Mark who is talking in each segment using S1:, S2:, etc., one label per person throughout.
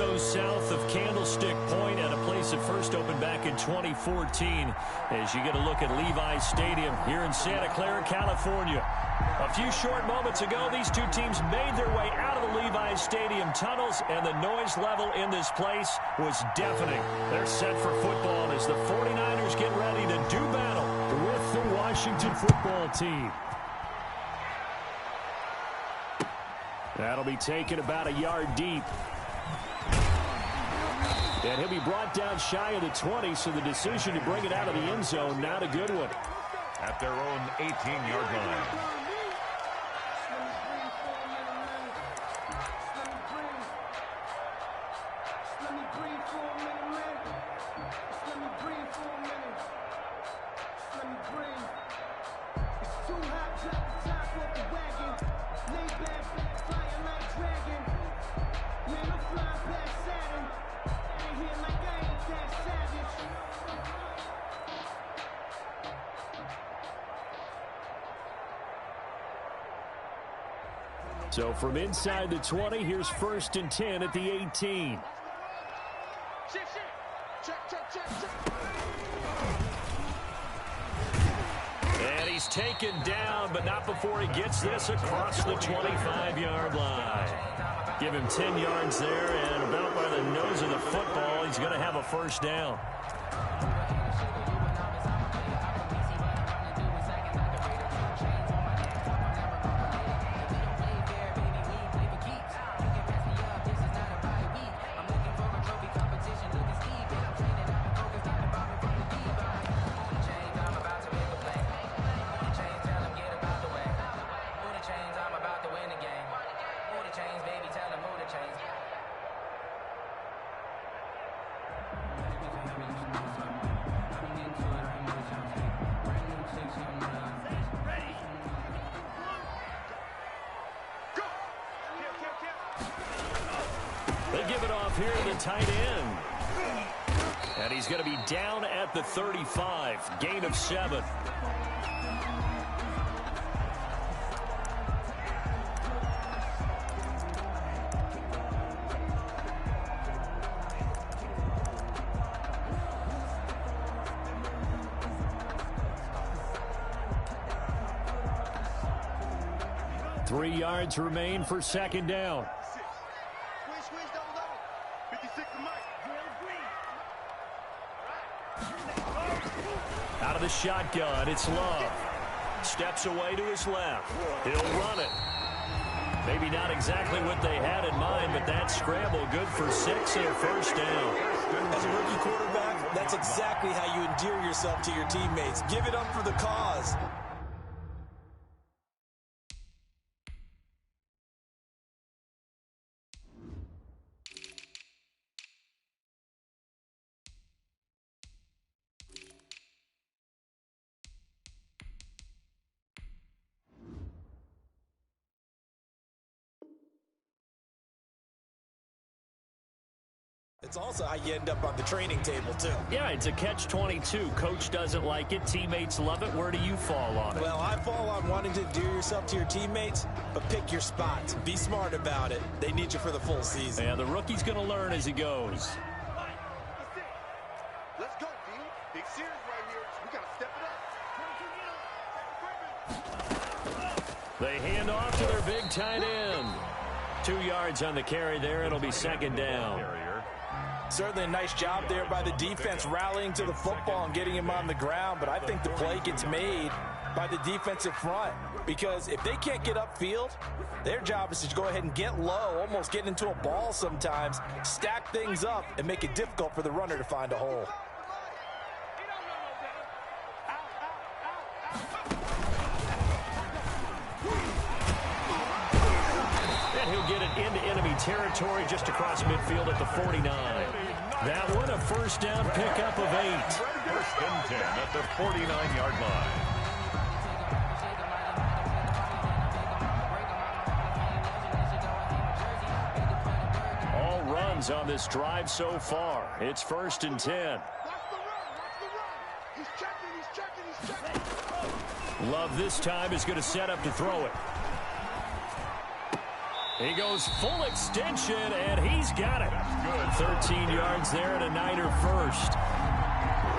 S1: so south of Candlestick Point at a place that first opened back in 2014 as you get a look at Levi's Stadium here in Santa Clara, California. A few short moments ago, these two teams made their way out of the Levi's Stadium tunnels, and the noise level in this place was deafening. They're set for football as the 49ers get ready to do battle with the Washington football team. That'll be taken about a yard deep. And he'll be brought down shy of the 20, so the decision to bring it out of the end zone, not a good one.
S2: At their own 18-yard line.
S1: So from inside the 20, here's 1st and 10 at the 18. And he's taken down, but not before he gets this across the 25-yard line. Give him 10 yards there, and about by the nose of the football, he's going to have a first down. They give it off here to the tight end. And he's going to be down at the 35. Gain of 7. Three yards remain for 2nd down. Out of the shotgun, it's Love. Steps away to his left. He'll run it. Maybe not exactly what they had in mind, but that scramble good for 6 and a first down.
S3: As a rookie quarterback, that's exactly how you endear yourself to your teammates. Give it up for the cause. It's also how you end up on the training table, too.
S1: Yeah, it's a catch-22. Coach doesn't like it. Teammates love it. Where do you fall on it?
S3: Well, I fall on wanting to endear yourself to your teammates, but pick your spots. Be smart about it. They need you for the full season.
S1: Yeah, the rookie's going to learn as he goes.
S4: Let's go, D. Big series right here. We got to step it up.
S1: They hand off to their big tight end. 2 yards on the carry there. It'll be 2nd down.
S3: Certainly a nice job there by the defense rallying to the football and getting him on the ground, but I think the play gets made by the defensive front because if they can't get upfield, their job is to go ahead and get low, almost get into a ball sometimes, stack things up, and make it difficult for the runner to find a hole.
S1: And he'll get it into enemy territory just across midfield at the 49. That one a first down pickup of 8.
S2: 1st and 10 at the 49-yard line.
S1: All runs on this drive so far. It's 1st and 10. Love this time is going to set up to throw it. He goes full extension, and he's got it. 13 yards there and a Niner first.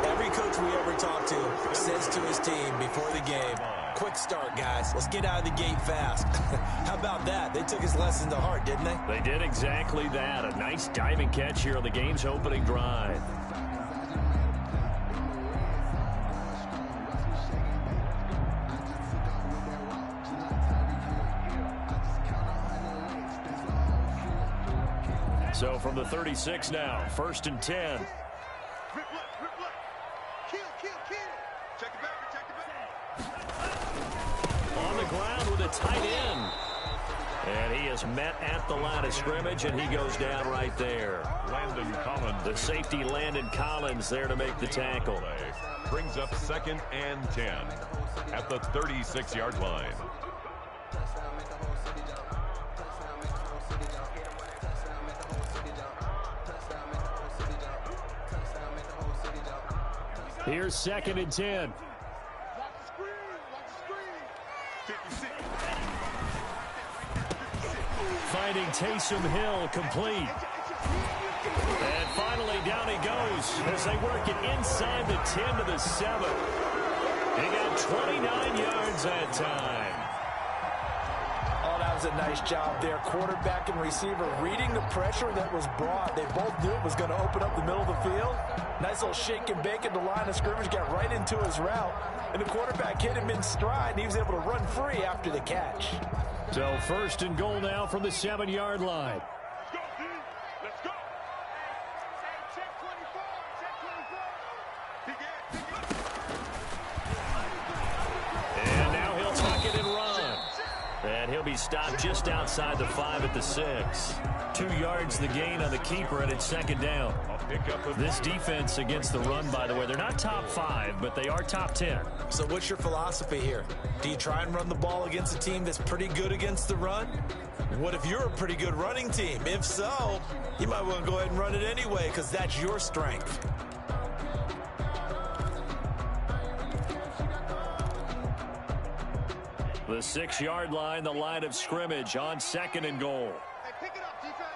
S3: Every coach we ever talk to says to his team before the game, quick start, guys. Let's get out of the gate fast. How about that? They took his lesson to heart, didn't they?
S1: They did exactly that. A nice diving catch here on the game's opening drive. So from the 36 now, 1st and 10.
S4: Rip left. Kill. Check it back.
S1: On the ground with a tight end. And he is met at the line of scrimmage, and he goes down right there.
S2: Landon Collins.
S1: The safety, Landon Collins, there to make the tackle.
S2: Brings up 2nd and 10 at the 36-yard line.
S1: Here's 2nd and 10.
S4: Watch the screen. 56.
S1: Finding Taysom Hill complete. And finally down he goes as they work it inside the 10 to the 7. He got 29 yards that time.
S3: Oh, that was a nice job there. Quarterback and receiver reading the pressure that was brought. They both knew it was going to open up the middle of the field. Nice little shake and bake at the line of scrimmage, got right into his route. And the quarterback hit him in stride, and he was able to run free after the catch.
S1: So 1st and goal now from the 7-yard line.
S4: Let's go. Check 24.
S1: And now he'll tuck it and run. And he'll be stopped just outside the 5 at the 6. 2 yards the gain on the keeper, and it's 2nd down. This defense against the run, by the way, they're not top 5, but they are top 10.
S3: So what's your philosophy here? Do you try and run the ball against a team that's pretty good against the run? What if you're a pretty good running team? If so, you might want to go ahead and run it anyway because that's your strength.
S1: The 6-yard line, the line of scrimmage on 2nd and goal.
S4: Hey, pick it up, defense.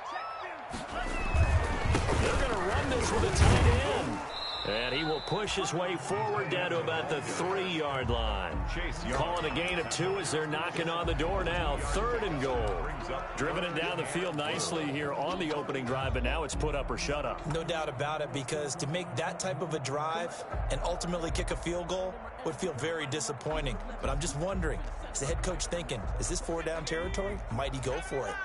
S1: They're going to run this with a tight end. And he will push his way forward down to about the 3-yard line. Calling a gain of 2 as they're knocking on the door now. 3rd and goal. Driven it down the field nicely here on the opening drive, but now it's put up or shut up.
S3: No doubt about it, because to make that type of a drive and ultimately kick a field goal would feel very disappointing. But I'm just wondering, is the head coach thinking, is this 4-down territory? Might he go for it?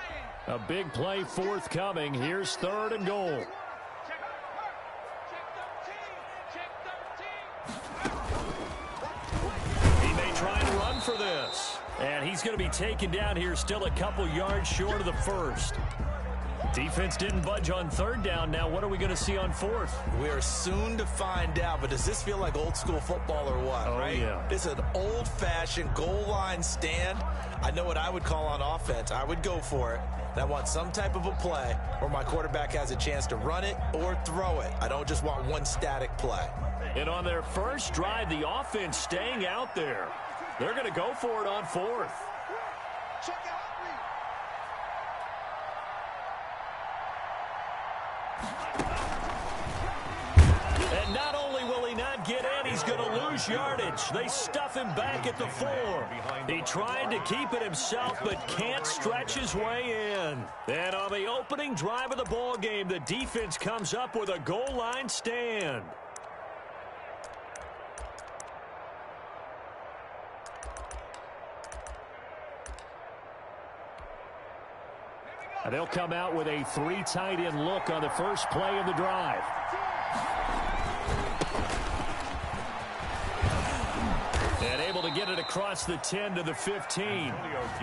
S1: A big play forthcoming. Here's 3rd and goal. For this, and he's going to be taken down here, still a couple yards short of the 1st. Defense didn't budge on 3rd down. Now what are we going to see on 4th?
S3: We are soon to find out, but does this feel like old school football or what?
S1: Oh,
S3: right?
S1: Yeah.
S3: This is an old-fashioned goal line stand. I know what I would call on offense. I would go for it. And I want some type of a play where my quarterback has a chance to run it or throw it. I don't just want one static play.
S1: And on their first drive, the offense staying out there. They're going to go for it on 4th.
S4: Check out.
S1: And not only will he not get in, he's going to lose yardage. They stuff him back at the 4. He tried to keep it himself, but can't stretch his way in. And on the opening drive of the ball game, the defense comes up with a goal line stand. And they'll come out with a 3 tight end look on the first play of the drive. And able to get it across the 10 to the 15.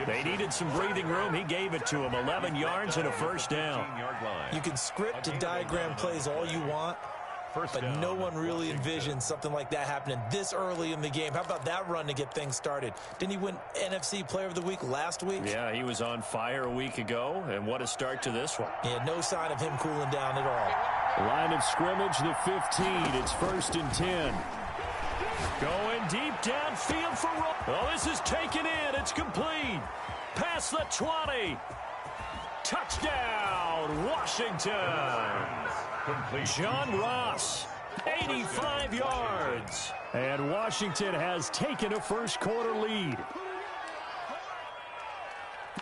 S1: They needed some breathing room. He gave it to him. 11 yards and a 1st down.
S3: You can script and diagram plays all you want, but no one really envisioned something like that happening this early in the game. How about that run to get things started? Didn't he win NFC Player of the Week last week?
S1: Yeah, he was on fire a week ago, and what a start to this one.
S3: Yeah, no sign of him cooling down at all.
S1: Line of scrimmage, the 15. It's 1st and 10. Going deep downfield for Roll. Oh, this is taken in. It's complete. Past the 20. touchdown, Washington.
S2: Complete.
S1: John Ross, 85 yards. And Washington has taken a first-quarter lead.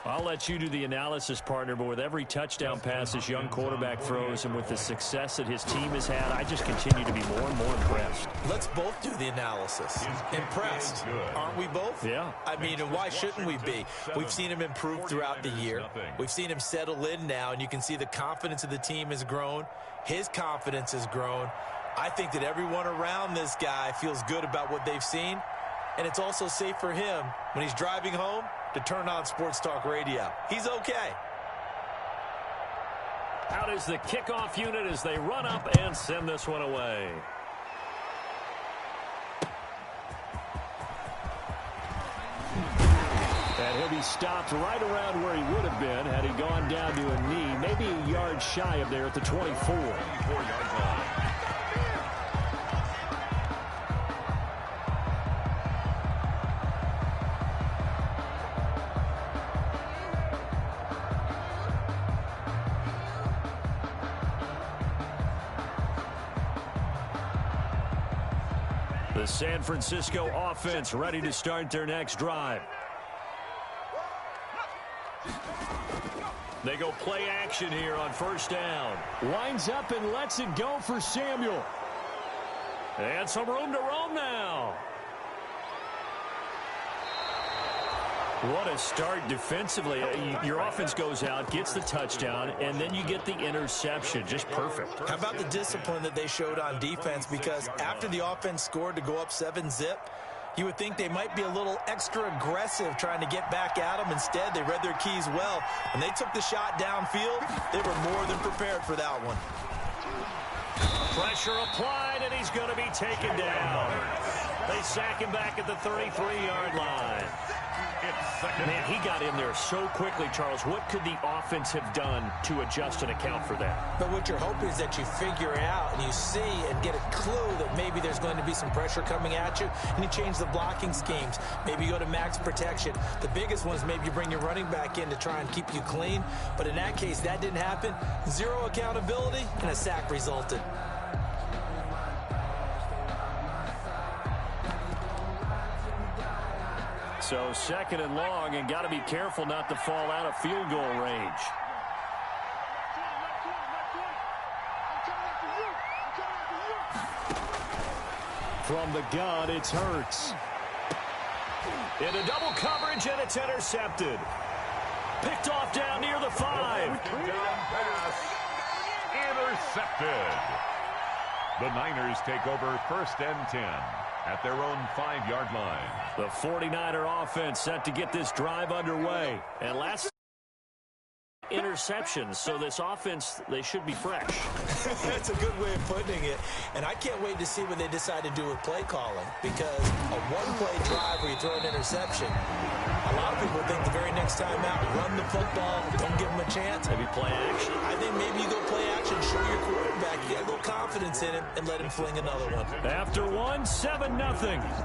S1: I'll let you do the analysis, partner, but with every touchdown pass this young quarterback throws and with the success that his team has had, I just continue to be more and more impressed.
S3: Let's both do the analysis. Impressed, aren't we both?
S1: Yeah.
S3: I mean, and why shouldn't we be? We've seen him improve throughout the year. We've seen him settle in now, and you can see the confidence of the team has grown. His confidence has grown. I think that everyone around this guy feels good about what they've seen, and it's also safe for him when he's driving home to turn on Sports Talk Radio. He's okay.
S1: Out is the kickoff unit as they run up and send this one away. And he'll be stopped right around where he would have been had he gone down to a knee, maybe a yard shy of there at the 24.
S2: 24-yard line.
S1: The San Francisco offense ready to start their next drive. They go play action here on first down. Lines up and lets it go for Samuel. And some room to roam now. What a start defensively. Your offense goes out, gets the touchdown, and then you get the interception. Just perfect.
S3: How about the discipline that they showed on defense? Because after the offense scored to go up 7-zip, you would think they might be a little extra aggressive trying to get back at them. Instead, they read their keys well. When they took the shot downfield, they were more than prepared for that one.
S1: Pressure applied, and he's going to be taken down. They sack him back at the 33-yard line. Man, he got in there so quickly, Charles. What could the offense have done to adjust and account for that?
S3: But what you're hoping is that you figure out and you see and get a clue that maybe there's going to be some pressure coming at you, and you change the blocking schemes. Maybe you go to max protection. The biggest one is maybe you bring your running back in to try and keep you clean. But in that case, that didn't happen. Zero accountability, and a sack resulted.
S1: So second and long, and got to be careful not to fall out of field goal range. From the gun, it's Hurts. Into double coverage, and it's intercepted. Picked off down near the 5.
S2: Down pass. Intercepted. The Niners take over first and 10. At their own 5-yard line.
S1: The 49er offense set to get this drive underway. And last interceptions, so this offense, they should be fresh.
S3: That's a good way of putting it. And I can't wait to see what they decide to do with play calling, because a one-play drive where you throw an interception, a lot of people think the very next time out, run the football, don't give them a chance.
S1: Maybe play action.
S3: I think maybe you go play action, show your quarterback, you get a little confidence in him, and let him fling another one.
S1: After 7-0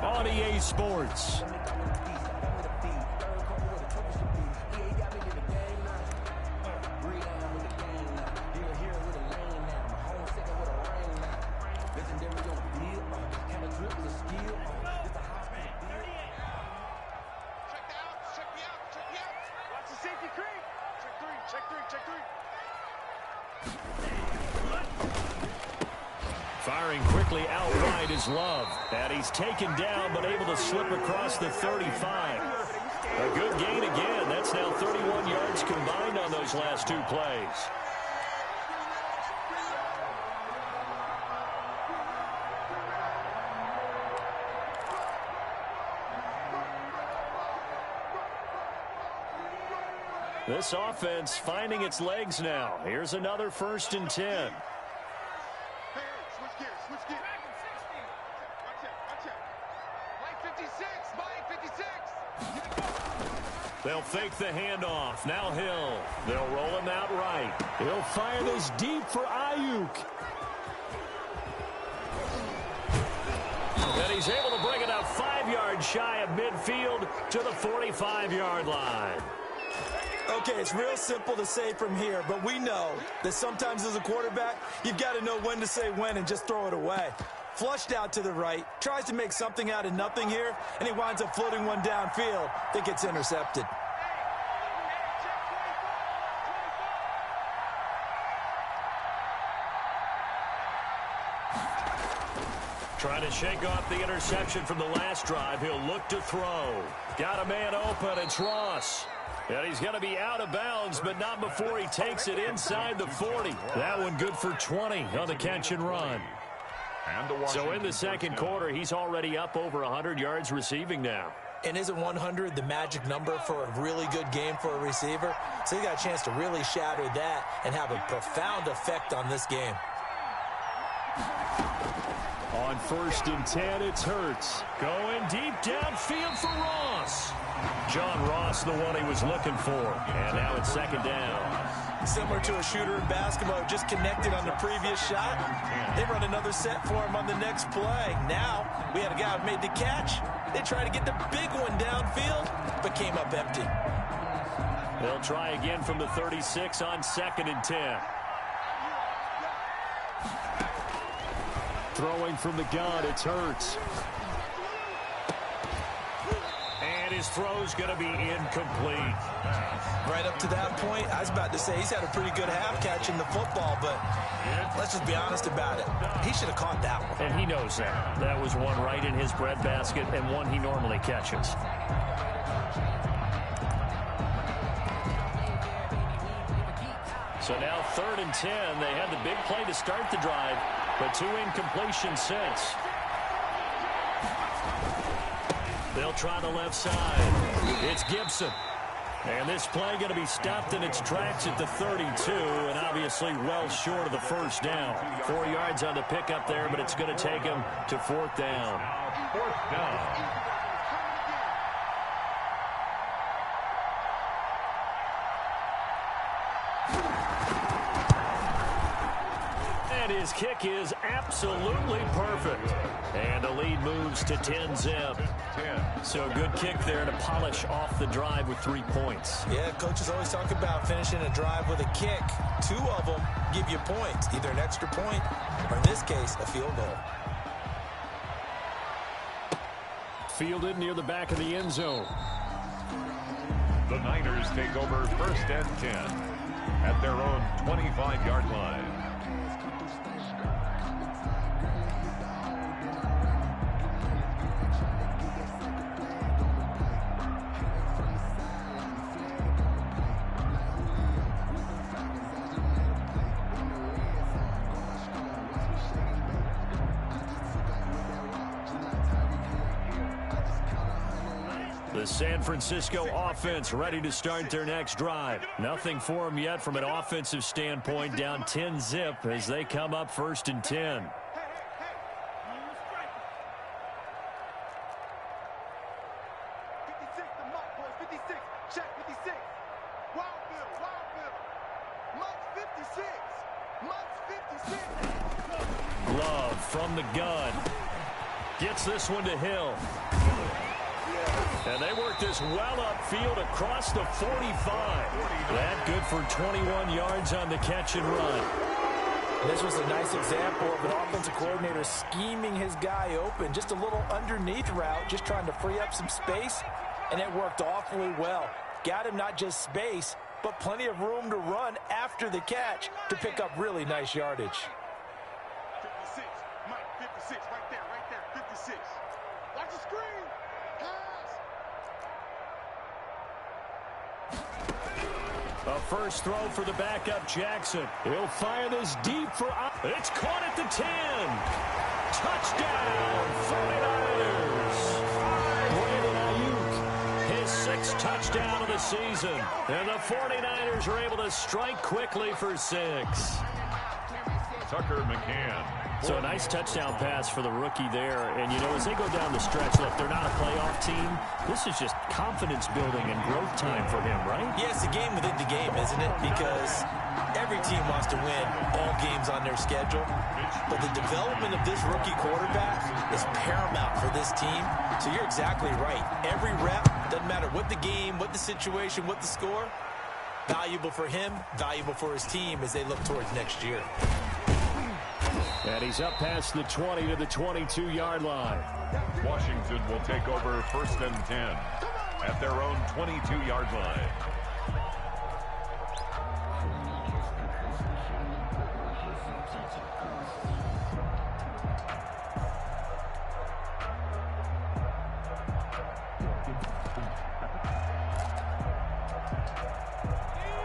S1: on EA Sports. Firing quickly out wide is Love. And he's taken down but able to slip across the 35. A good gain again. That's now 31 yards combined on those last two plays. This offense finding its legs now. Here's another 1st and 10. They'll fake the handoff. Now Hill. They'll roll him out right. He'll fire this deep for Ayuk. And he's able to bring it up 5 yards shy of midfield to the 45-yard line.
S3: Okay, it's real simple to say from here, but we know that sometimes as a quarterback, you've got to know when to say when and just throw it away. Flushed out to the right, tries to make something out of nothing here, and he winds up floating one downfield that gets intercepted.
S1: Trying to shake off the interception from the last drive. He'll look to throw. Got a man open. It's Ross. And he's going to be out of bounds, but not before he takes it inside the 40. That one good for 20 on the catch and run. So in the second quarter, he's already up over 100 yards receiving now.
S3: And isn't 100 the magic number for a really good game for a receiver? So he got a chance to really shatter that and have a profound effect on this game.
S1: On 1st and 10, it's Hurts. Going deep downfield for Ross. John Ross, the one he was looking for. And now it's 2nd down.
S3: Similar to a shooter in basketball, just connected on the previous shot. They run another set for him on the next play. Now, we had a guy who made the catch. They tried to get the big one downfield, but came up empty.
S1: They'll try again from the 36 on 2nd and 10. Throwing from the gun, it's Hurts. And his throw's going to be incomplete.
S3: Right up to that point, I was about to say he's had a pretty good half catching the football, but let's just be honest about it. He should have caught that one.
S1: And he knows that. That was one right in his breadbasket and one he normally catches. So now 3rd and 10. They had the big play to start the drive, but 2 incompletions since. They'll try the left side. It's Gibson. And this play going to be stopped in its tracks at the 32, and obviously well short of the 1st down. 4 yards on the pickup there, but it's going to take him to 4th down.
S2: 4th down.
S1: And his kick is absolutely perfect. And the lead moves to 10-zip. So a good kick there to polish off the drive with 3 points.
S3: Yeah, coaches always talk about finishing a drive with a kick. 2 of them give you points, either an extra point or, in this case, a field goal.
S1: Fielded near the back of the end zone.
S2: The Niners take over 1st and 10 at their own 25-yard line.
S1: The San Francisco offense ready to start their next drive. Nothing for them yet from an offensive standpoint, down 10-zip as they come up 1st and 10.
S4: 56, the mark, boys. 56. Check 56. Wildfield. Mike's 56.
S1: Love from the gun. Gets this one to Hill. And they work this well upfield across the 45. That good for 21 yards on the catch and run.
S3: This was a nice example of an offensive coordinator scheming his guy open. Just a little underneath route, just trying to free up some space, and it worked awfully well. Got him not just space, but plenty of room to run after the catch to pick up really nice yardage.
S4: 56. Mike, 56. Right there. 56. Watch the screen.
S1: A first throw for the backup Jackson. He'll fire this deep for... It's caught at the 10. Touchdown, 49ers. Brandon Ayuk, his 6th touchdown of the season. And the 49ers are able to strike quickly for 6.
S2: Tucker McCann.
S1: So a nice touchdown pass for the rookie there. And, you know, as they go down the stretch, look, they're not a playoff team. This is just confidence building and growth time for him, right?
S3: Yeah, it's a game within the game, isn't it? Because every team wants to win all games on their schedule. But the development of this rookie quarterback is paramount for this team. So you're exactly right. Every rep, doesn't matter what the game, what the situation, what the score, Valuable for him, valuable for his team as they look towards next year.
S1: And he's up past the 20 to the 22-yard line.
S2: Washington will take over 1st and 10 at their own 22-yard line.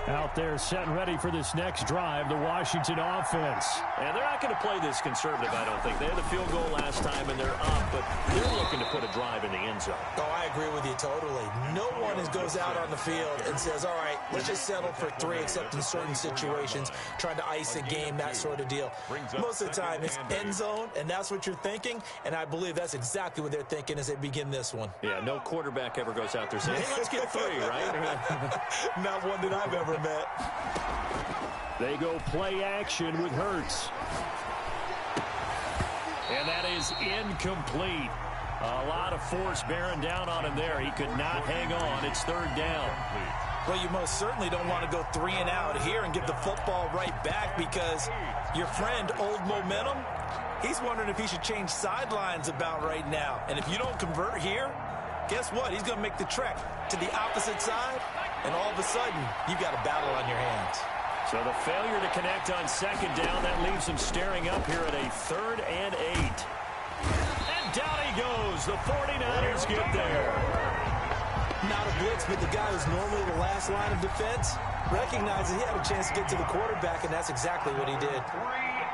S1: Out there set and ready for this next drive, the Washington offense.
S5: And they're not going to play this conservative, I don't think. They had the field goal last time, and they're up, but they're looking to put a drive in the end zone.
S3: Oh, I agree with you totally. No one goes out on the field and says, all right, let's just settle for 3, except in certain situations, trying to ice a game, that sort of deal. Most of the time, it's end zone, and that's what you're thinking, and I believe that's exactly what they're thinking as they begin this one.
S5: Yeah, no quarterback ever goes out there saying, hey, let's get 3, right?
S3: Not one that I've ever met.
S1: They go play action with Hurts. And that is incomplete. A lot of force bearing down on him there. He could not hang on. It's 3rd down.
S3: Well, you most certainly don't want to go 3 and out here and give the football right back, because your friend, Old Momentum, he's wondering if he should change sidelines about right now. And if you don't convert here, guess what? He's going to make the trek to the opposite side, and all of a sudden, you've got a battle on your hands.
S1: So the failure to connect on 2nd down, that leaves him staring up here at a 3rd and 8. And down he goes. The 49ers get there.
S3: Not a blitz, but the guy who's normally the last line of defense recognizes he had a chance to get to the quarterback, and that's exactly what he did.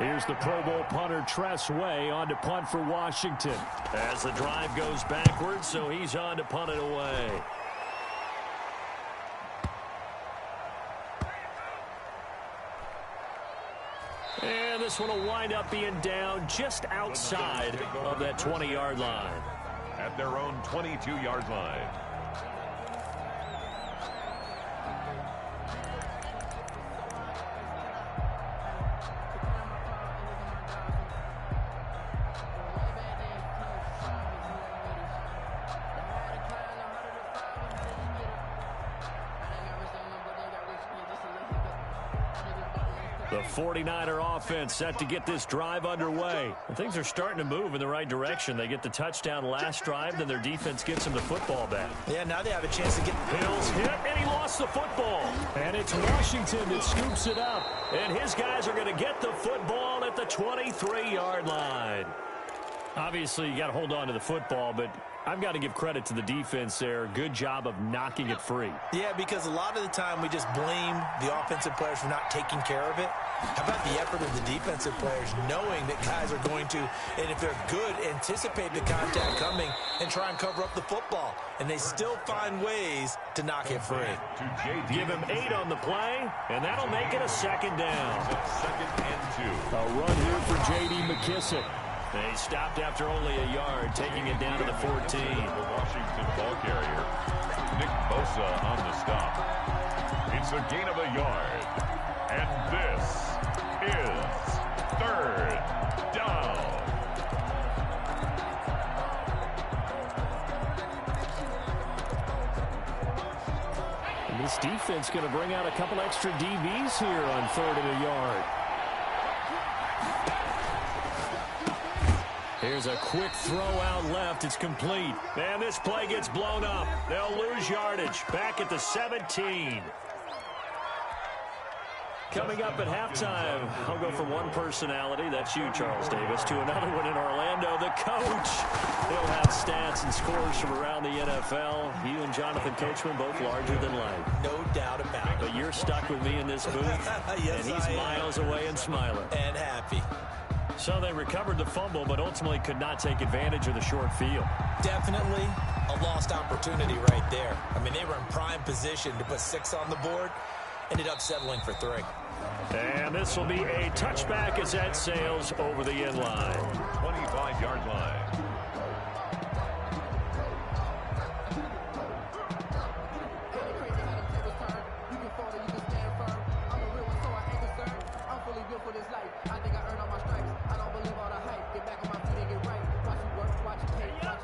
S1: Here's the Pro Bowl punter, Tress Way, on to punt for Washington. As the drive goes backwards, so he's on to punt it away. And this one will wind up being down just outside of that 20-yard line.
S2: At their own 22-yard line.
S1: The 49er offense set to get this drive underway. And things are starting to move in the right direction. They get the touchdown last drive, then their defense gets them the football back.
S3: Yeah, now they have a chance to get...
S1: Hill's hit, and he lost the football. And it's Washington that scoops it up. And his guys are going to get the football at the 23-yard line. Obviously, you got to hold on to the football, but I've got to give credit to the defense there. Good job of knocking it free.
S3: Yeah, because a lot of the time we just blame the offensive players for not taking care of it. How about the effort of the defensive players knowing that guys are going to, and if they're good, anticipate the contact coming and try and cover up the football. And they still find ways to knock it free.
S1: Give him 8 on the play, and that'll make it a 2nd down.
S2: 2nd and 2.
S1: A run here for J.D. McKissick. They stopped after only a yard, taking it down to the 14.
S2: The Washington ball carrier. Nick Bosa on the stop. It's a gain of a yard. And this is 3rd down.
S1: And this defense going to bring out a couple extra DBs here on 3rd and a yard. Here's a quick throw out left. It's complete. And this play gets blown up. They'll lose yardage. Back at the 17. Coming up at halftime, I'll go from one personality, that's you, Charles Davis, to another one in Orlando, the coach. He'll have stats and scores from around the NFL. You and Jonathan Coachman, both larger than life.
S3: No doubt about it.
S1: But you're stuck with me in this booth,
S3: Yes,
S1: and he's miles away and smiling.
S3: And happy.
S1: So they recovered the fumble, but ultimately could not take advantage of the short field.
S3: Definitely a lost opportunity right there. I mean, they were in prime position to put 6 on the board. Ended up settling for 3.
S1: And this will be a touchback as that sails over the end line.
S2: 25-yard line.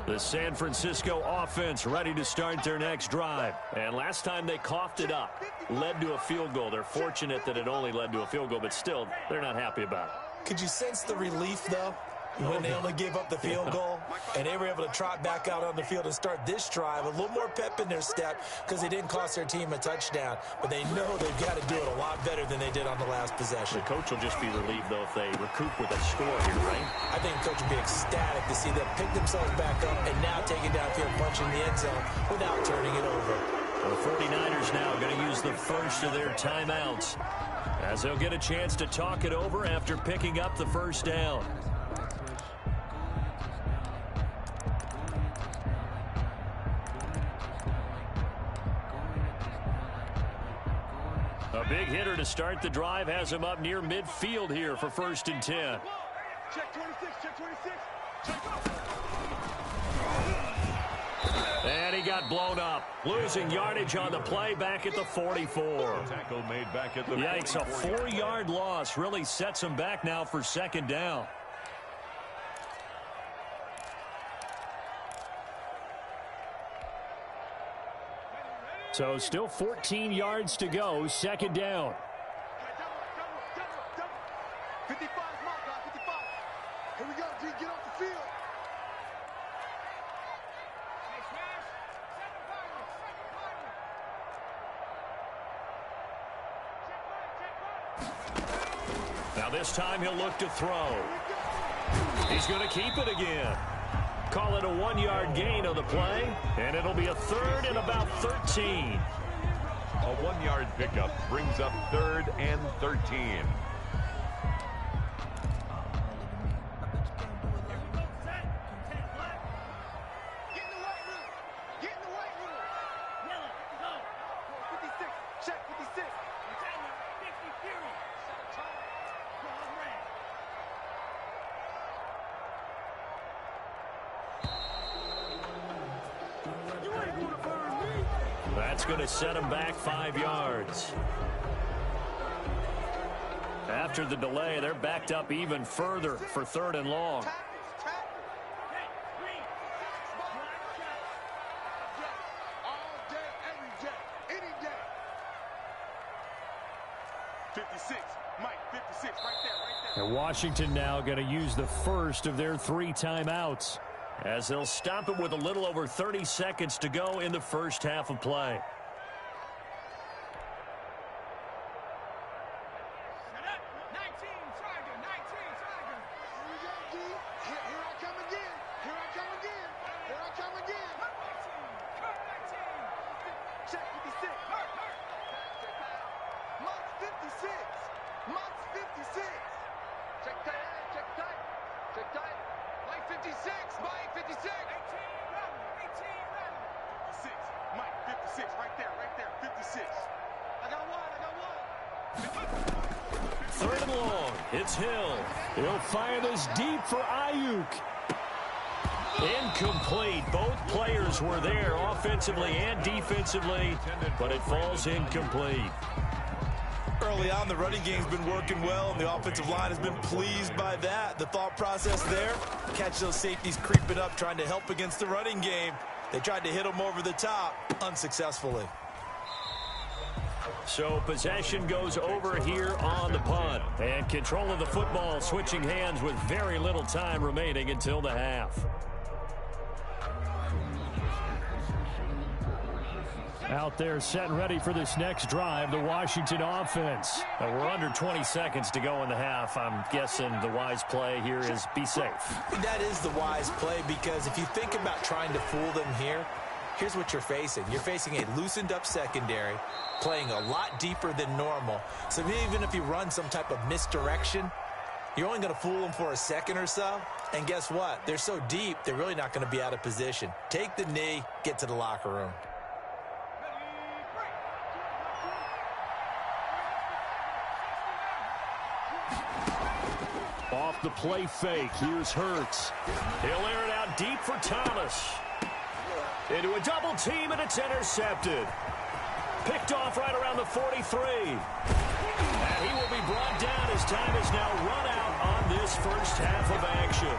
S1: The San Francisco offense ready to start their next drive. And last time they coughed it up, led to a field goal. They're fortunate that it only led to a field goal, but still, they're not happy about it.
S3: Could you sense the relief, though, when they only gave up the field goal and they were able to trot back out on the field and start this drive? A little more pep in their step because they didn't cost their team a touchdown, but they know they've got to do it a lot better than they did on the last possession.
S5: The coach will just be relieved, though, if they recoup with a score here, right?
S3: I think the coach will be ecstatic to see them pick themselves back up and now take it downfield, punching the end zone without turning it over.
S1: The 49ers now going to use the first of their timeouts as they'll get a chance to talk it over after picking up the first down. A big hitter to start the drive has him up near midfield here for 1st and 10.
S4: Check 26, check 26.
S1: And he got blown up. Losing yardage on the play back at the 44.
S2: Tackle made back at the
S1: Yikes, a 4-yard loss really sets him back now for 2nd down. So still 14 yards to go, 2nd down.
S4: 55 is my guy, 55. Here we go, G, get off the field.
S1: Now this time he'll look to throw. He's going to keep it again. Call it a 1-yard gain on the play, and it'll be a 3rd and about 13.
S2: A 1-yard pickup brings up 3rd and 13.
S1: That's going to set him back 5 yards. After the delay, they're backed up even further for 3rd and long. And Washington now going to use the first of their 3 timeouts, as they'll stop it with a little over 30 seconds to go in the first half of play. Third and long. It's Hill. He'll fire this deep for Ayuk. Incomplete. Both players were there offensively and defensively, but it falls incomplete.
S3: Early on, the running game's been working well, and the offensive line has been pleased by that. The thought process there, catch those safeties creeping up, trying to help against the running game. They tried to hit them over the top, unsuccessfully.
S1: So possession goes over here on the punt. And control of the football switching hands with very little time remaining until the half. Out there set and ready for this next drive, the Washington offense. We're under 20 seconds to go in the half. I'm guessing the wise play here is be safe.
S3: That is the wise play, because if you think about trying to fool them here, here's what you're facing. You're facing a loosened up secondary, playing a lot deeper than normal. So even if you run some type of misdirection, you're only going to fool them for a second or so. And guess what? They're so deep, they're really not going to be out of position. Take the knee, get to the locker room.
S1: Off the play fake, here's Hurts. He'll air it out deep for Thomas. Into a double team, and it's intercepted. Picked off right around the 43. And he will be brought down as time is now run out on this first half of action.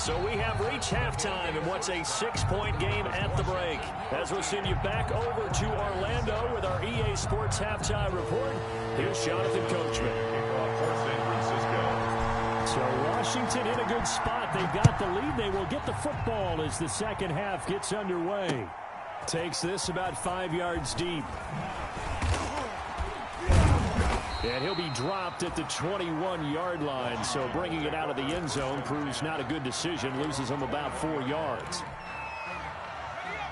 S1: So we have reached halftime in what's a 6-point game at the break. As we'll send you back over to Orlando with our EA Sports Halftime Report, here's Jonathan Coachman. So Washington in a good spot. They've got the lead. They will get the football as the second half gets underway. Takes this about 5 yards deep. And he'll be dropped at the 21-yard line, so bringing it out of the end zone proves not a good decision. Loses him about 4 yards.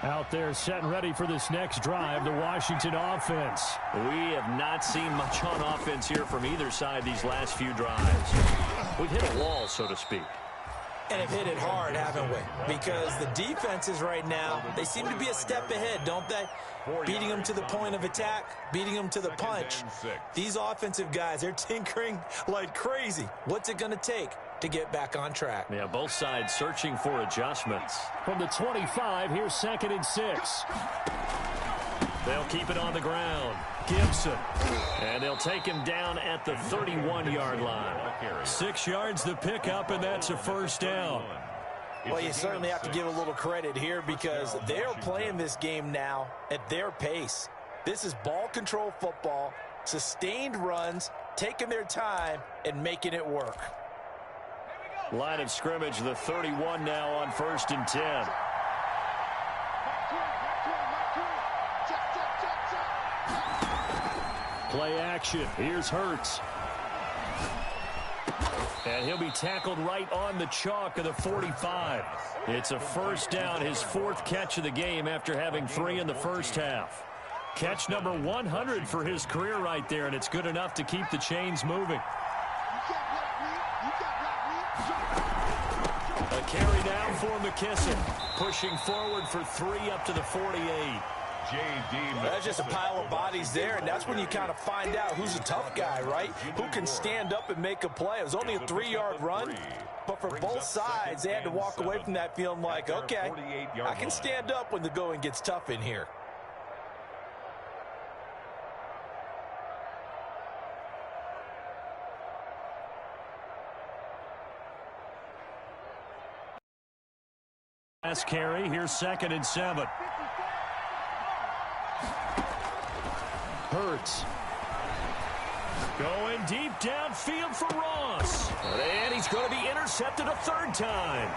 S1: Out there set and ready for this next drive, the Washington offense. We have not seen much on offense here from either side these last few drives. We've hit a wall, so to speak.
S3: And have hit it hard, haven't we? Because the defenses right now, they seem to be a step ahead, don't they? Beating them to the point of attack, beating them to the punch. These offensive guys, they're tinkering like crazy. What's it going to take to get back on track?
S1: Yeah, both sides searching for adjustments. From the 25, here's 2nd and 6. They'll keep it on the ground. Gibson. And they'll take him down at the 31-yard line. 6 yards the pickup, and that's a first down.
S3: Well, you certainly have to give a little credit here because they're playing this game now at their pace. This is ball control football, sustained runs, taking their time, and making it work.
S1: Line of scrimmage, the 31 now on 1st and 10. Play action. Here's Hurts. And he'll be tackled right on the chalk of the 45. It's a first down, his 4th catch of the game after having 3 in the first half. Catch number 100 for his career right there, and it's good enough to keep the chains moving. A carry down for McKissick. Pushing forward for 3 up to the 48.
S3: That's just a pile of bodies there, and that's when you kind of find out who's a tough guy, right? Who can stand up and make a play. It was only a 3-yard run, but for both sides, they had to walk away from that feeling like, okay, I can stand up when the going gets tough in here.
S1: Last carry, here's 2nd and 7. Hurts. Going deep downfield for Ross. And he's going to be intercepted a 3rd time.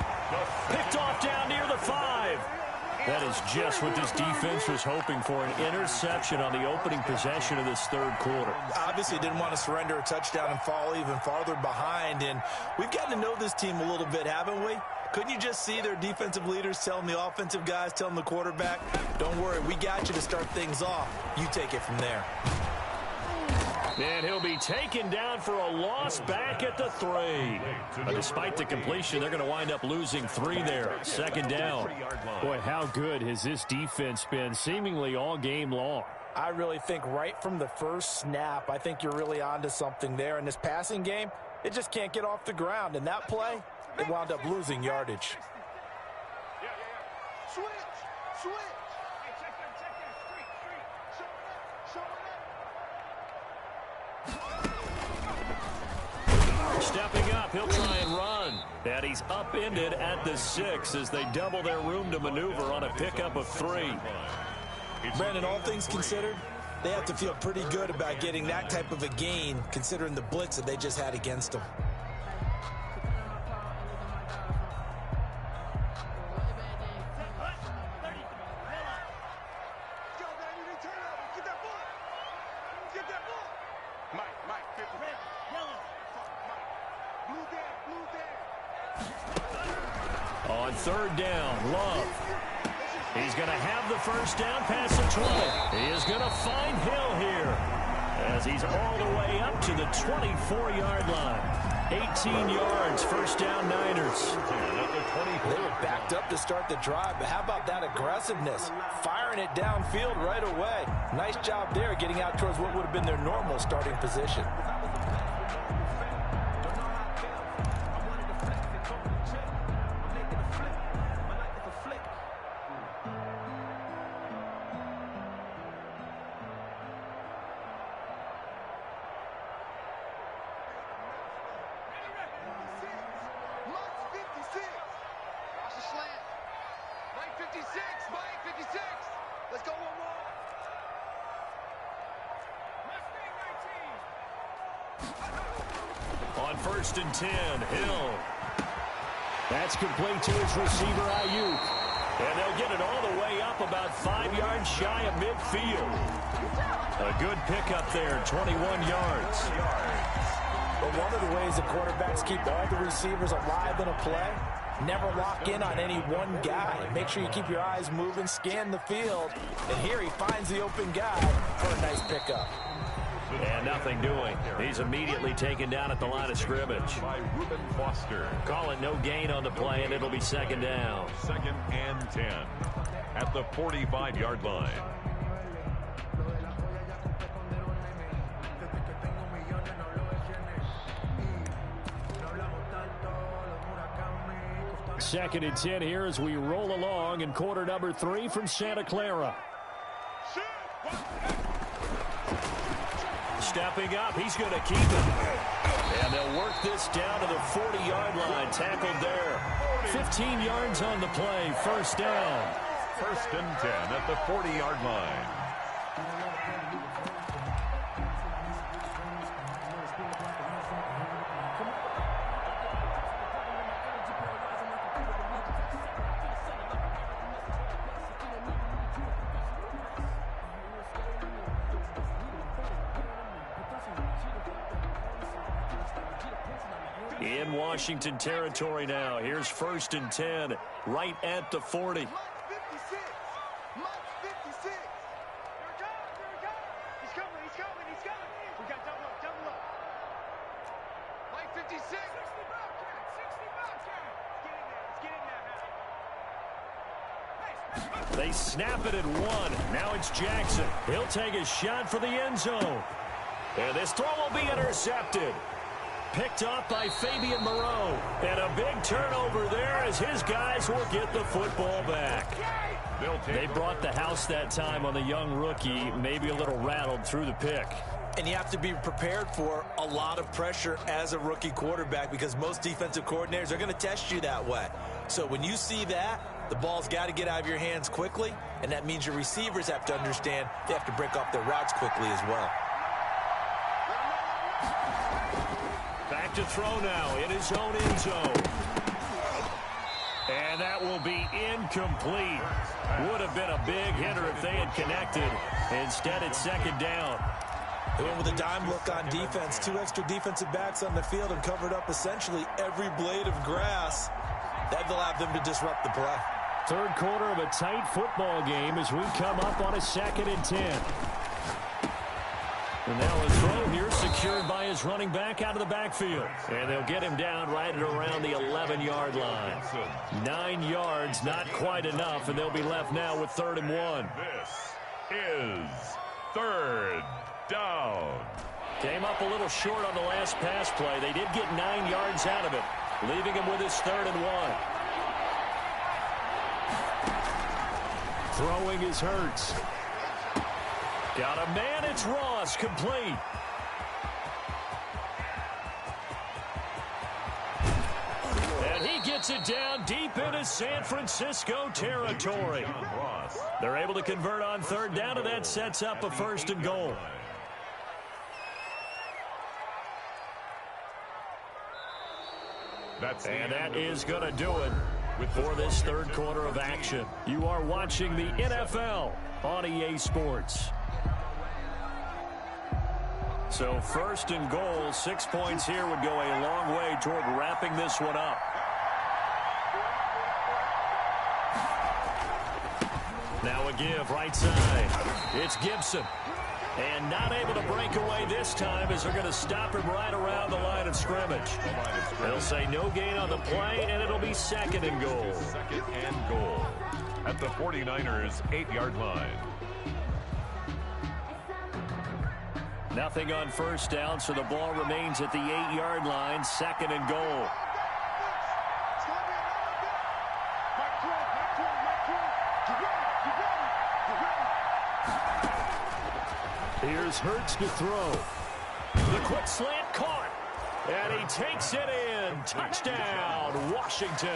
S1: Picked off down near the 5. That is just what this defense was hoping for, an interception on the opening possession of this 3rd quarter.
S3: Obviously didn't want to surrender a touchdown and fall even farther behind, and we've gotten to know this team a little bit, haven't we? Couldn't you just see their defensive leaders telling the offensive guys, telling the quarterback, don't worry, we got you to start things off. You take it from there.
S1: And he'll be taken down for a loss back at the 3. But despite the completion, they're going to wind up losing 3 there. 2nd down. Boy, how good has this defense been seemingly all game long?
S3: I really think right from the first snap, I think you're really onto something there. In this passing game, it just can't get off the ground. And that play, they wound up losing yardage.
S4: Switch.
S1: Stepping up, he'll try and run. And he's upended at the 6 as they double their room to maneuver on a pickup of 3.
S3: Brandon, all things considered, they have to feel pretty good about getting that type of a gain considering the blitz that they just had against them.
S1: On 3rd down, Love. He's going to have the first down past the 20. He is going to find Hill here as he's all the way up to the 24-yard line. 18 yards, first down Niners.
S3: They were backed up to start the drive, but how about that aggressiveness? Firing it downfield right away. Nice job there getting out towards what would have been their normal starting position.
S4: Mike, 56. Let's go one more.
S1: On 1st and 10, Hill. That's complete to his receiver, Ayuk. And they'll get it all the way up about 5 yards shy of midfield. A good pickup there, 21 yards.
S3: But one of the ways the quarterbacks keep all the receivers alive in a play, never lock in on any one guy. Make sure you keep your eyes moving, scan the field. And here he finds the open guy for a nice pickup.
S1: And nothing doing. He's immediately taken down at the line of scrimmage.
S2: By Reuben Foster.
S1: Call it no gain on the play, and it'll be 2nd down.
S2: 2nd and 10 at the 45-yard line.
S1: Second and 10 here as we roll along in quarter number 3 from Santa Clara. Stepping up, he's going to keep it. And they'll work this down to the 40-yard line. Tackled there. 15 yards on the play. 1st down.
S2: 1st and 10 at the 40-yard line.
S1: In Washington territory now. Here's 1st and 10, right at the 40.
S4: Mike 56. Mike 56. Here it comes. Here it comes. He's coming. He's coming. He's coming. We got double up. Double up. Mike 56. 60 Bobcat. 60 Bobcat. Let's get in there. Let's get in there now.
S1: They snap it at 1. Now it's Jackson. He'll take a shot for the end zone. And this throw will be intercepted. Picked off by Fabian Moreau. And a big turnover there as his guys will get the football back. They brought the house that time on the young rookie, maybe a little rattled through the pick.
S3: And you have to be prepared for a lot of pressure as a rookie quarterback because most defensive coordinators are going to test you that way. So when you see that, the ball's got to get out of your hands quickly, and that means your receivers have to understand they have to break off their routes quickly as well.
S1: Back to throw now in his own end zone. And that will be incomplete. Would have been a big hitter if they had connected. Instead, it's 2nd down.
S3: They went with a dime look on defense. 2 extra defensive backs on the field and covered up essentially every blade of grass. That will have them to disrupt the play.
S1: 3rd quarter of a tight football game as we come up on a 2nd and 10. And now a throw here secured by his running back out of the backfield. And they'll get him down right at around the 11-yard line. 9 yards, not quite enough, and they'll be left now with 3rd and 1.
S2: This is 3rd down.
S1: Came up a little short on the last pass play. They did get 9 yards out of it, leaving him with his 3rd and 1. Throwing is Hurts. Got a man, it's Ross, complete. And he gets it down deep into San Francisco territory. They're able to convert on 3rd down, and that sets up a 1st and goal. And that is going to do it for this 3rd quarter of action. You are watching the NFL on EA Sports. So 1st and goal, 6 points here would go a long way toward wrapping this one up. Now a give right side. It's Gibson. And not able to break away this time as they're going to stop him right around the line of scrimmage. They'll say no gain on the play, and it'll be 2nd and goal.
S2: 2nd and goal at the 49ers' 8-yard line.
S1: Nothing on 1st down, so the ball remains at the 8-yard line. 2nd and goal. Here's Hurts to throw. The quick slant caught. And he takes it in. Touchdown, Washington.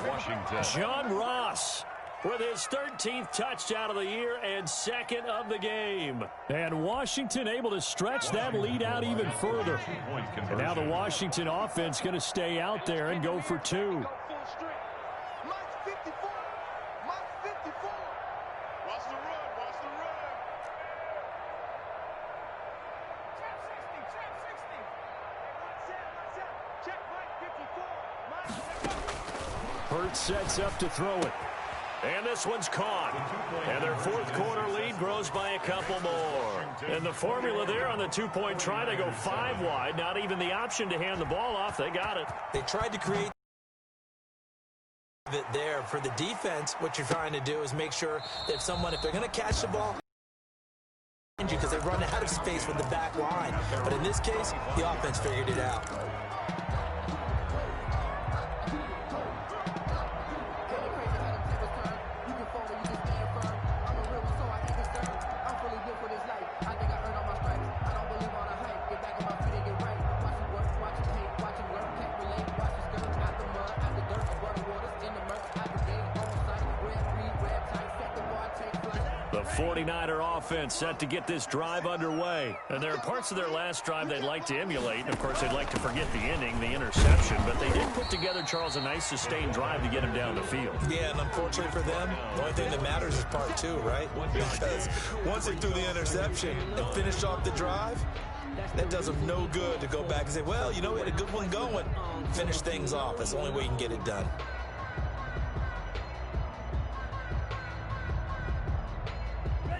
S2: Washington.
S1: John Ross with his 13th touchdown of the year and second of the game. And Washington able to stretch that lead out even further. And now the Washington offense going to stay out there and go for two. Hurts sets up to throw it. And this one's caught. And their fourth quarter lead grows by a couple more. And the formula there on the two-point try to go 5 wide. Not even the option to hand the ball off. They got it.
S3: They tried to create it there for the defense. What you're trying to do is make sure that if they're going to catch the ball, because they run out of space with the back line. But in this case, the offense figured it out.
S1: The 49er offense set to get this drive underway. And there are parts of their last drive they'd like to emulate. And, of course, they'd like to forget the inning, the interception. But they did put together, Charles, a nice sustained drive to get him down the field.
S3: Yeah, and unfortunately for them, the only thing that matters is part 2, right? Because once they threw the interception and finished off the drive, that does them no good to go back and say, well, you know, we had a good one going. Finish things off. That's the only way you can get it done.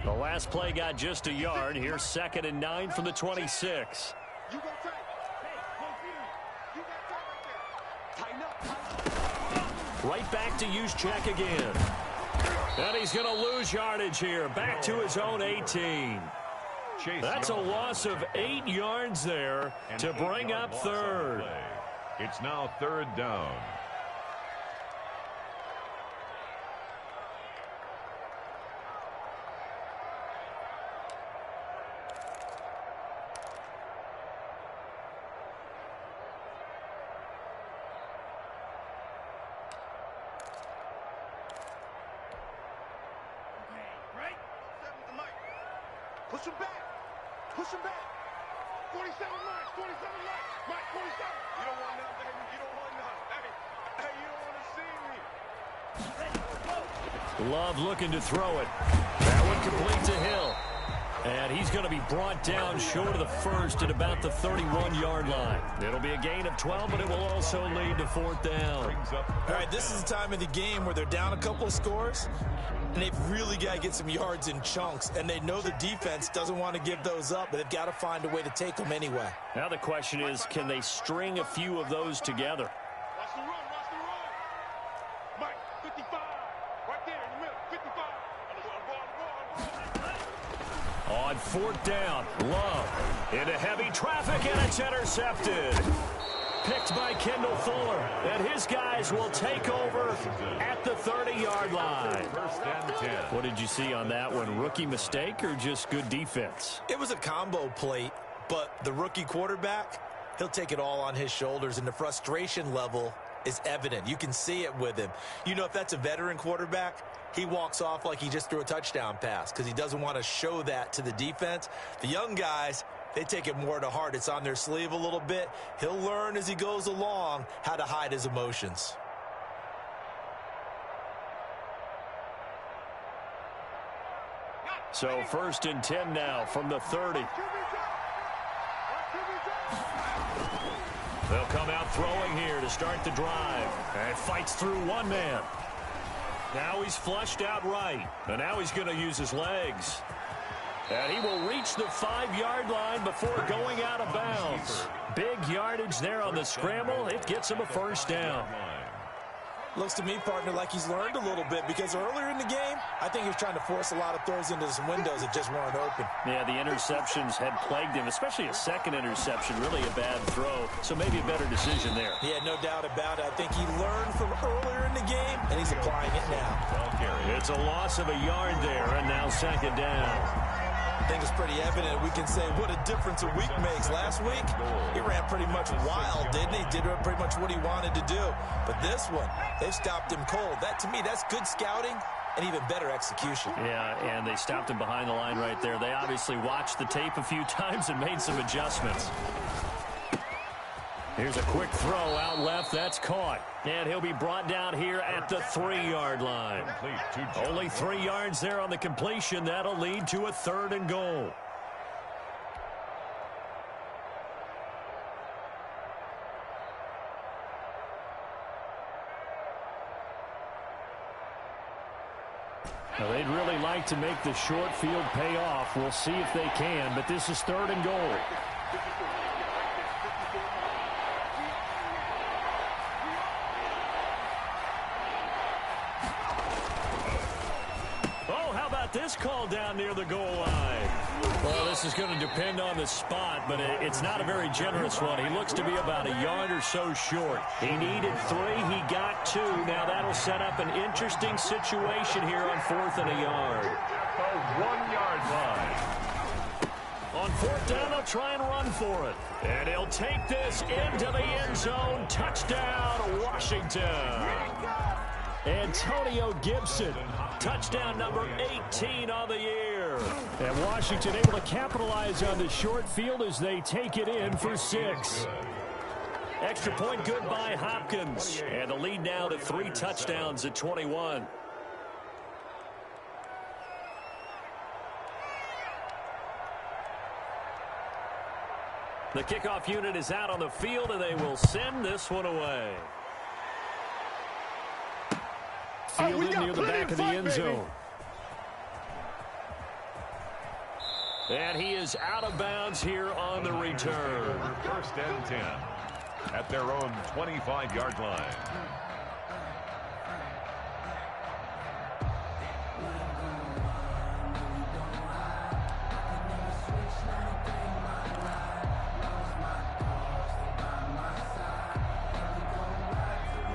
S1: The last play got just a yard. Here's 2nd and 9 from the 26. Right back to Juszczyk again. And he's going to lose yardage here. Back to his own 18. That's a loss of 8 yards there to bring up third.
S2: It's now 3rd down.
S4: Push him back. Push him back. 47 lines. 47 lines. Mike, 47. You don't want none, baby. You don't want none. Hey, you don't want to see me.
S1: Love looking to throw it. That one complete to Hill. And he's going to be brought down short of the first at about the 31-yard line. It'll be a gain of 12, but it will also lead to 4th down.
S3: All right, this is the time of the game where they're down a couple of scores, and they've really got to get some yards in chunks, and they know the defense doesn't want to give those up, but they've got to find a way to take them anyway.
S1: Now the question is, can they string a few of those together?
S4: Watch the run. Watch the run. Mike, 55. Right there in the middle. 55.
S1: On 4th down, Love into heavy traffic, and it's intercepted. Picked by Kendall Fuller, and his guys will take over at the 30-yard line.
S2: 1st and 10.
S1: What did you see on that one? Rookie mistake or just good defense?
S3: It was a combo plate, but the rookie quarterback, he'll take it all on his shoulders, and the frustration level is evident. You can see it with him. You know, if that's a veteran quarterback, he walks off like he just threw a touchdown pass because he doesn't want to show that to the defense. The young guys, they take it more to heart. It's on their sleeve a little bit. He'll learn as he goes along how to hide his emotions.
S1: So 1st and 10 now from the 30. They'll come out throwing here to start the drive. And fights through one man. Now he's flushed out right. And now he's going to use his legs. And he will reach the 5-yard line before going out of bounds. Big yardage there on the scramble. It gets him a 1st down.
S3: Looks to me, partner, like he's learned a little bit because earlier in the game, I think he was trying to force a lot of throws into some windows that just weren't open.
S1: Yeah, the interceptions had plagued him, especially a second interception, really a bad throw. So maybe a better decision there.
S3: Yeah, no doubt about it. I think he learned from earlier in the game, and he's applying it now.
S1: It's a loss of a yard there, and now 2nd down.
S3: I think it's pretty evident. We can say what a difference a week makes. Last week, he ran pretty much wild, didn't he? Did pretty much what he wanted to do. But this one, they've stopped him cold. That, to me, that's good scouting and even better execution.
S1: Yeah, and they stopped him behind the line right there. They obviously watched the tape a few times and made some adjustments. Here's a quick throw out left. That's caught. And he'll be brought down here at the 3-yard line. Only 3 yards there on the completion. That'll lead to a 3rd and goal. Now, they'd really like to make the short field pay off. We'll see if they can, but this is 3rd and goal. This call down near the goal line. Well, this is going to depend on the spot, but it's not a very generous one. He looks to be about a yard or so short. He needed 3. He got 2. Now that'll set up an interesting situation here on 4th and a yard.
S2: The 1-yard line.
S1: On 4th down, they'll try and run for it. And he'll take this into the end zone. Touchdown, Washington. Antonio Gibson, touchdown number 18 on the year. And Washington able to capitalize on the short field as they take it in for 6. Extra point good by Hopkins. And the lead now to 3 touchdowns at 21. The kickoff unit is out on the field, and they will send this one away. Fielded near the back of the end zone. And he is out of bounds here on the return.
S2: 1st and 10 at their own 25-yard line.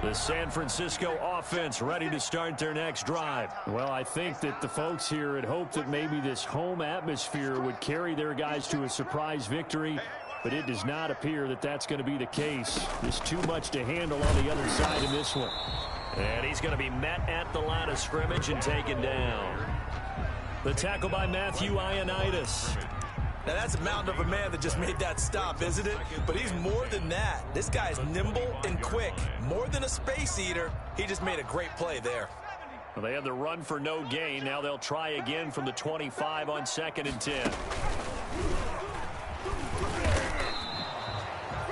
S1: The San Francisco offense ready to start their next drive. Well, I think that the folks here had hoped that maybe this home atmosphere would carry their guys to a surprise victory, but it does not appear that that's going to be the case. There's too much to handle on the other side in this one. And he's going to be met at the line of scrimmage and taken down. The tackle by Matthew Ioannidis.
S3: Now, that's a mountain of a man that just made that stop, isn't it? But he's more than that. This guy's nimble and quick. More than a space eater. He just made a great play there.
S1: Well, they had the run for no gain. Now they'll try again from the 25 on 2nd and 10.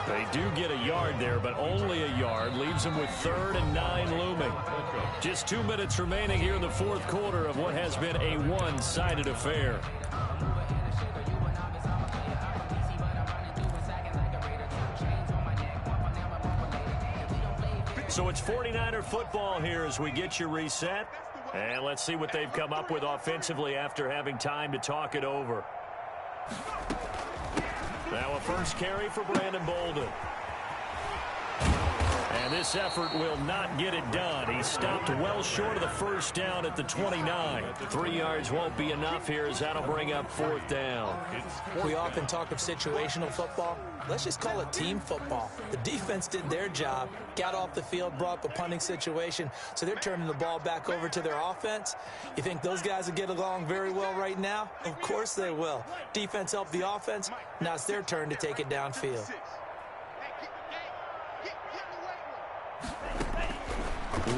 S1: They do get a yard there, but only a yard. Leaves them with 3rd and 9 looming. Just 2 minutes remaining here in the 4th quarter of what has been a one-sided affair. So it's 49er football here as we get you reset. And let's see what they've come up with offensively after having time to talk it over. Now a first carry for Brandon Bolden. And this effort will not get it done. He stopped well short of the 1st down at the 29. 3 yards won't be enough here as that'll bring up 4th down.
S3: We often talk of situational football. Let's just call it team football. The defense did their job, got off the field, brought up a punting situation, so they're turning the ball back over to their offense. You think those guys will get along very well right now? Of course they will. Defense helped the offense. Now it's their turn to take it downfield.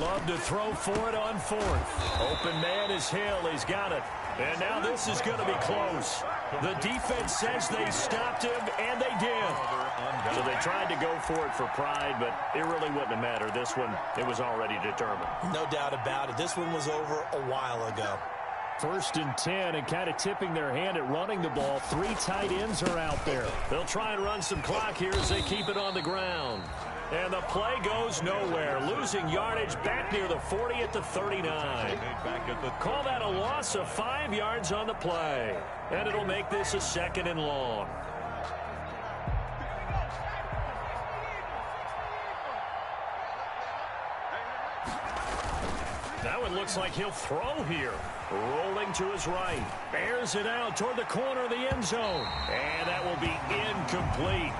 S1: Love to throw for it on 4th. Open man is Hill. He's got it. And now this is going to be close. The defense says they stopped him, and they did. So they tried to go for it for pride, but it really wouldn't have mattered. This one, it was already determined.
S3: No doubt about it. This one was over a while ago.
S1: 1st and 10, and kind of tipping their hand at running the ball. 3 tight ends are out there. They'll try and run some clock here as they keep it on the ground. And the play goes nowhere. Losing yardage back near the 40 at the 39. Call that a loss of 5 yards on the play. And it'll make this a 2nd and long. Now it looks like he'll throw here. Rolling to his right. Airs it out toward the corner of the end zone. And that will be incomplete.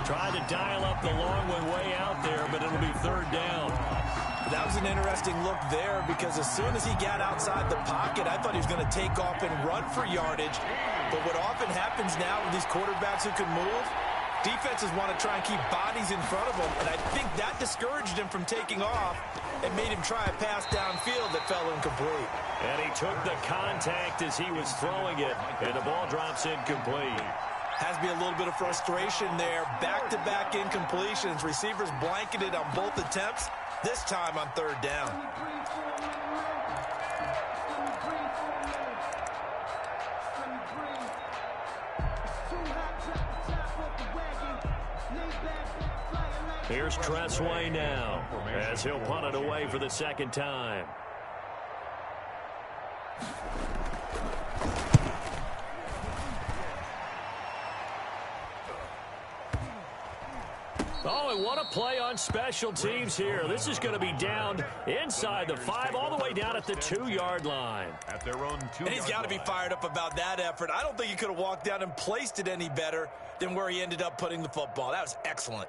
S1: Tried to dial up the long one way out there, but it'll be 3rd down.
S3: That That was an interesting look there because as soon as he got outside the pocket, I thought he was going to take off and run for yardage. But what often happens now with these quarterbacks who can move, defenses want to try and keep bodies in front of them, and I think that discouraged him from taking off and made him try a pass downfield that fell incomplete.
S1: And he took the contact as he was throwing it, and the ball drops incomplete.
S3: Has to be a little bit of frustration there. Back-to-back incompletions. Receivers blanketed on both attempts, this time on third down.
S1: Here's Tressway now as he'll punt it away for the second time. Oh, and what a play on special teams here. This is going to be down inside the 5, all the way down at the 2-yard line.
S2: At their own 2-yard line.
S3: And he's got to be fired up about that effort. I don't think he could have walked down and placed it any better than where he ended up putting the football. That was excellent.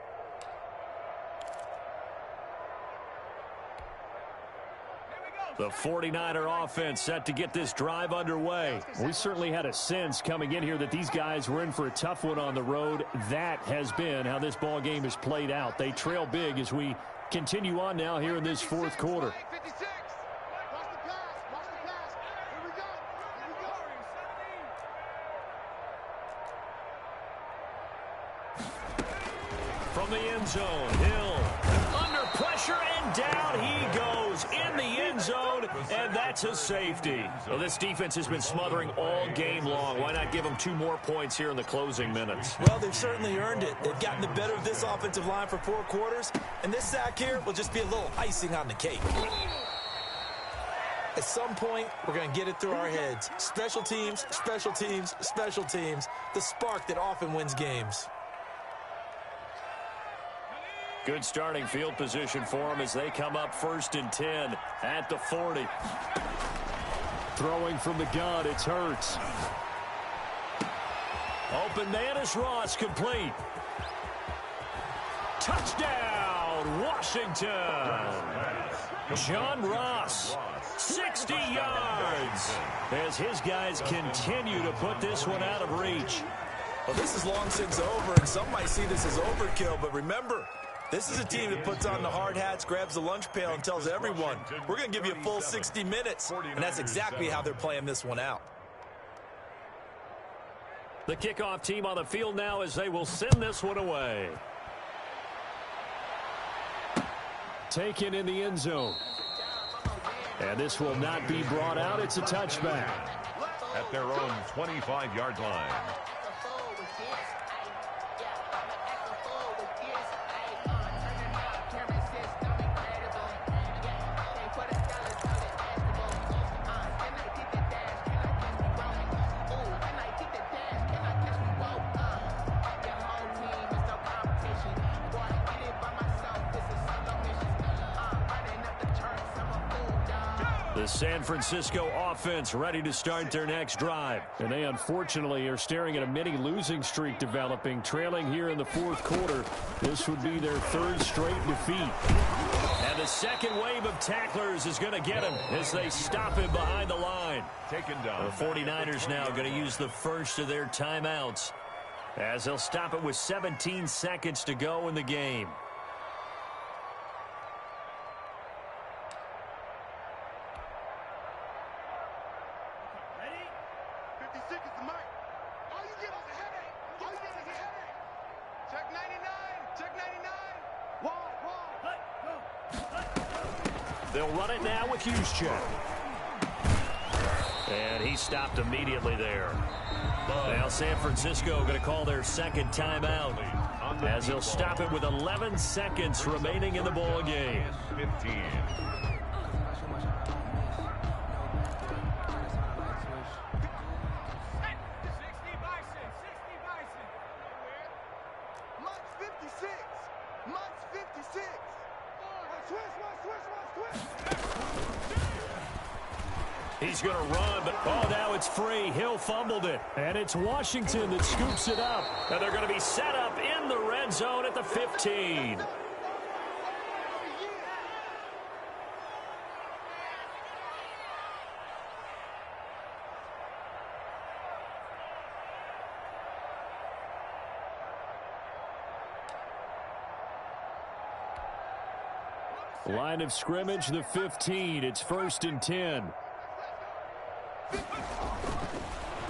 S1: The 49er offense set to get this drive underway. We certainly had a sense coming in here that these guys were in for a tough one on the road. That has been how this ball game has played out. They trail big as we continue on now here in this fourth quarter. From the end zone, Hill under pressure and down he goes in the end zone, and that's a safety. Well, this defense has been smothering all game long. Why not give them 2 more points here in the closing minutes?
S3: Well, they've certainly earned it. They've gotten the better of this offensive line for 4 quarters, and this sack here will just be a little icing on the cake. At some point, we're going to get it through our heads. Special teams, special teams, special teams. The spark that often wins games.
S1: Good starting field position for them as they come up 1st and 10 at the 40. Throwing from the gun, it's Hurts. Open man is Ross, complete. Touchdown, Washington. John Ross, 60 yards, as his guys continue to put this one out of reach.
S3: Well, this is long since over, and some might see this as overkill, but remember, this is a team that puts on the hard hats, grabs the lunch pail, and tells everyone, we're going to give you a full 60 minutes. And that's exactly how they're playing this one out.
S1: The kickoff team on the field now as they will send this one away. Taken in the end zone. And this will not be brought out. It's a touchback.
S2: At their own 25-yard line.
S1: The San Francisco offense ready to start their next drive. And they unfortunately are staring at a mini losing streak developing, trailing here in the 4th quarter. This would be their 3rd straight defeat. And the second wave of tacklers is going to get him as they stop him behind the line.
S2: Taken down.
S1: The 49ers now going to use the first of their timeouts as they'll stop it with 17 seconds to go in the game. They'll run it now with Juszczyk. And he stopped immediately there. Now San Francisco going to call their second timeout as they'll stop it with 11 seconds remaining in the ball game.
S2: 15.
S1: He's going to run, but oh, now it's free. Hill fumbled it, and it's Washington that scoops it up. And they're going to be set up in the red zone at the 15. Line of scrimmage, the 15. It's 1st and 10.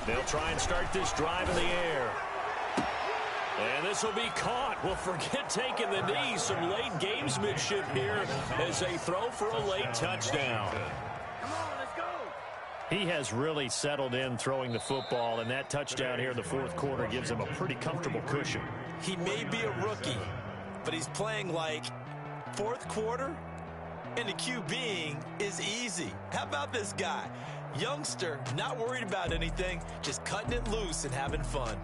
S1: They'll try and start this drive in the air. And this will be caught. Well, forget taking the knee. Some late gamesmanship here as they throw for a late touchdown.
S4: Come on, let's go.
S1: He has really settled in throwing the football, and that touchdown here in the fourth quarter gives him a pretty comfortable cushion.
S3: He may be a rookie, but he's playing like fourth quarter, and the QBing is easy. How about this guy? Youngster, not worried about anything, just cutting it loose and having fun.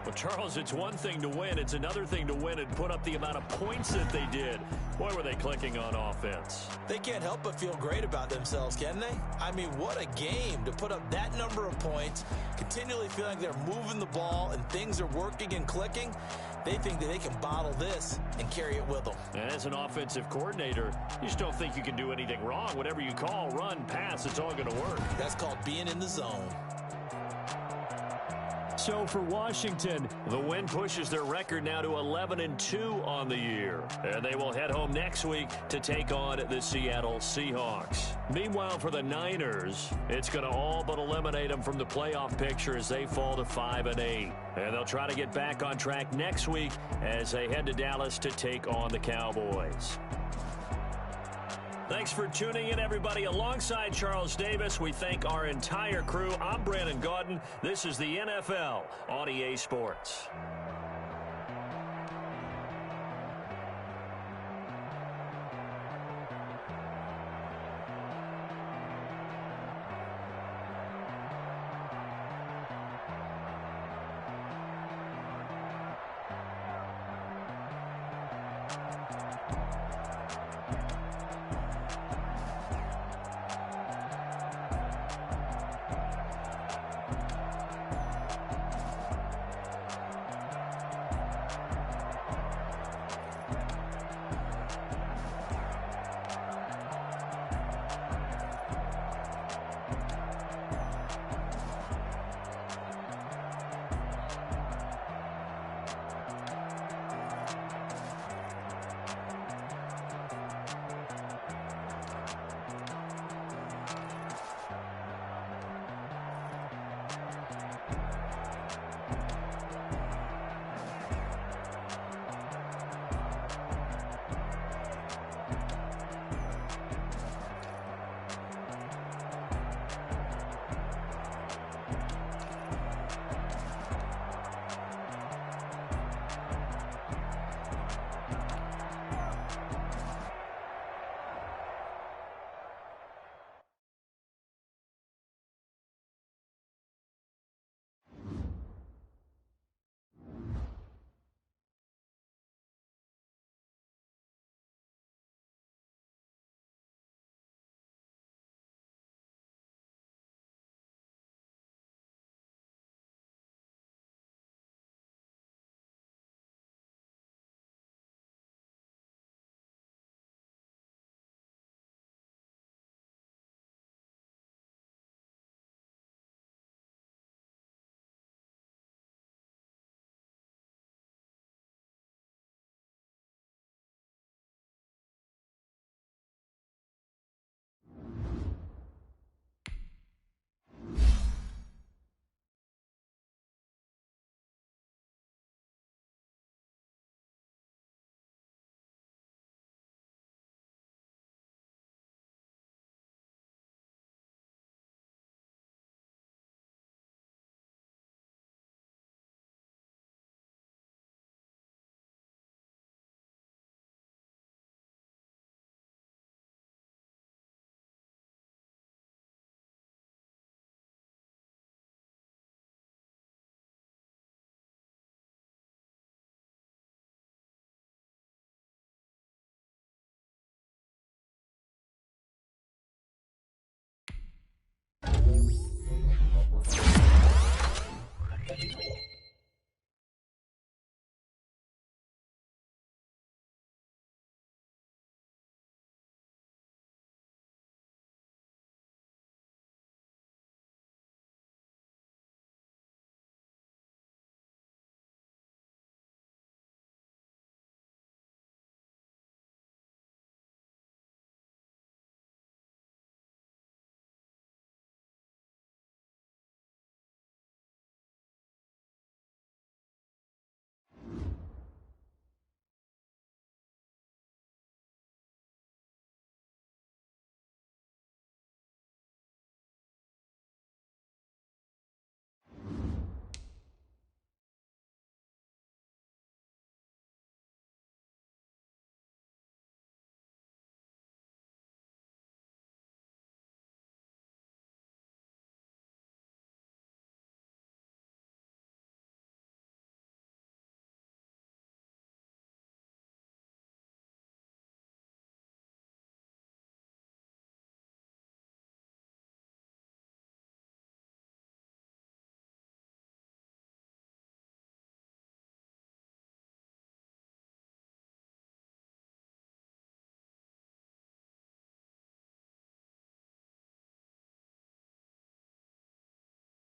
S1: Well, Charles, it's one thing to win. It's another thing to win and put up the amount of points that they did. Boy, were they clicking on offense.
S3: They can't help but feel great about themselves, can they? I mean, what a game to put up that number of points, continually feeling like they're moving the ball and things are working and clicking. They think that they can bottle this and carry it with them.
S1: And as an offensive coordinator, you just don't think you can do anything wrong. Whatever you call, run, pass, it's all going to work.
S3: That's called being in the zone.
S1: So for Washington, the win pushes their record now to 11-2 on the year. And they will head home next week to take on the Seattle Seahawks. Meanwhile, for the Niners, it's going to all but eliminate them from the playoff picture as they fall to 5-8. And they'll try to get back on track next week as they head to Dallas to take on the Cowboys. Thanks for tuning in, everybody. Alongside Charles Davis, we thank our entire crew. I'm Brandon Gaudin. This is the NFL on EA Sports.